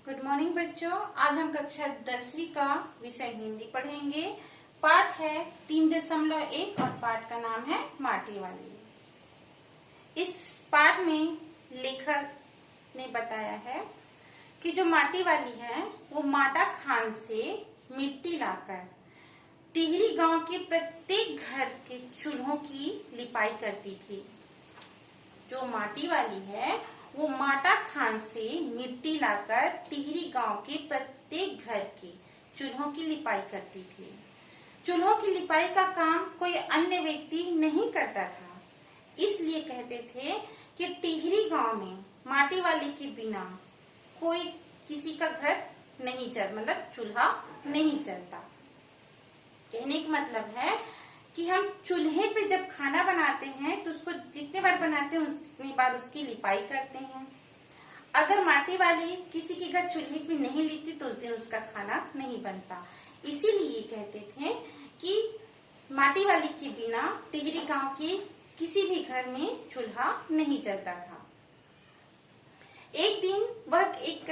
Good morning बच्चों। आज हम कक्षा 10वीं का विषय हिंदी पढ़ेंगे। पाठ है 3.1 और पाठ का नाम है माटी वाली। इस पाठ में लेखक ने बताया है कि जो माटी वाली है वो माटा खान से मिट्टी लाकर टिहरी गांव के प्रत्येक घर के चूल्हों की लिपाई करती थी। जो माटी वाली है वो माटा खान से मिट्टी लाकर टिहरी गांव के प्रत्येक घर के चूल्हों की लिपाई करती थी। चूल्हों की लिपाई का काम कोई अन्य व्यक्ति नहीं करता था, इसलिए कहते थे कि टिहरी गांव में माटी वाली के बिना कोई किसी का घर नहीं मतलब चूल्हा नहीं चलता। कहने का मतलब है कि हम चूल्हे पे जब खाना बनाते हैं तो उसको जितने बार बनाते हैं उतनी बार उसकी लिपाई करते हैं। अगर माटी वाली किसी के घर चूल्हे पे नहीं लिपती तो उस दिन उसका खाना नहीं बनता। इसीलिए कहते थे कि माटी वाली के बिना टिहरी गांव के किसी भी घर में चूल्हा नहीं जलता था। एक दिन वह एक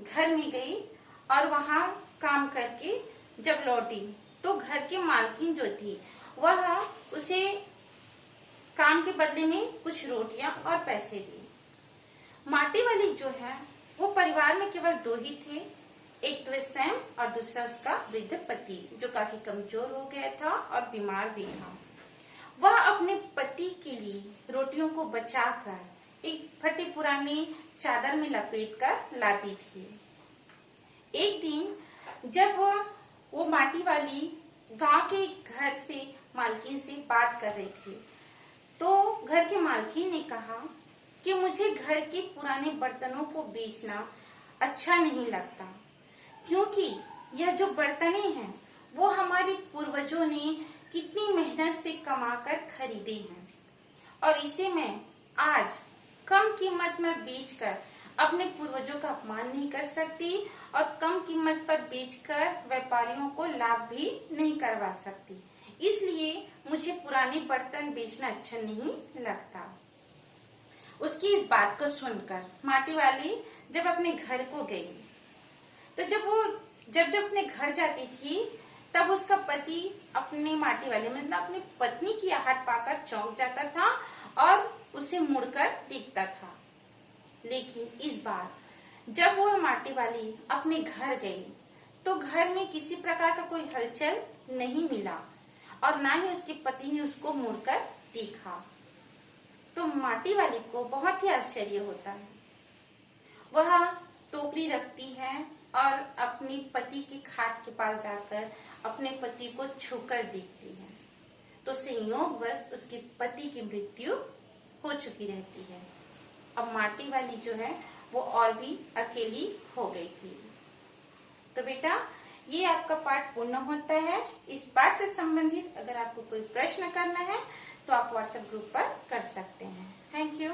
घर में गई और वहां काम करके जब लौटी तो घर की मालकिन जो थी वह उसे काम के बदले में कुछ रोटियां और पैसे दिए। माटी वाली जो है वो परिवार में केवल दो ही थे, एक तो स्वयं और दूसरा उसका वृद्ध पति जो काफी कमजोर हो गया था और बीमार भी था। वह अपने पति के लिए रोटियों को बचाकर एक फटी पुरानी चादर में लपेट कर लाती थी। एक दिन जब वो माटी वाली गांव के घर से मालकिन से बात कर रही थी तो घर के मालकिन ने कहा कि मुझे घर के पुराने बर्तनों को बेचना अच्छा नहीं लगता, क्योंकि यह जो बर्तने हैं वो हमारे पूर्वजों ने कितनी मेहनत से कमाकर खरीदे हैं और इसे मैं आज कम कीमत में बेचकर अपने पूर्वजों का अपमान नहीं कर सकती और कम कीमत पर बेचकर व्यापारियों को लाभ भी नहीं करवा सकती। इसलिए मुझे पुराने बर्तन बेचना अच्छा नहीं लगता। उसकी इस बात को सुनकर माटी वाली जब अपने घर को गई तो जब अपने घर जाती थी तब उसका पति अपनी माटी वाली मतलब अपनी पत्नी की आहट पाकर चौंक जाता था और उसे मुड़कर देखता था। लेकिन इस बार जब वो माटी वाली अपने घर गई तो घर में किसी प्रकार का कोई हलचल नहीं मिला और ना ही उसके पति ने उसको मुड़कर देखा। तो माटी वाली को बहुत ही आश्चर्य होता है। वह टोकरी रखती है और अपने पति के खाट के पास जाकर अपने पति को छूकर देखती है तो संयोगवश उसके पति की मृत्यु हो चुकी रहती है। अब माटी वाली जो है वो और भी अकेली हो गई थी। तो बेटा ये आपका पाठ पूर्ण होता है। इस पाठ से संबंधित अगर आपको कोई प्रश्न करना है तो आप व्हाट्सएप ग्रुप पर कर सकते हैं। Thank you.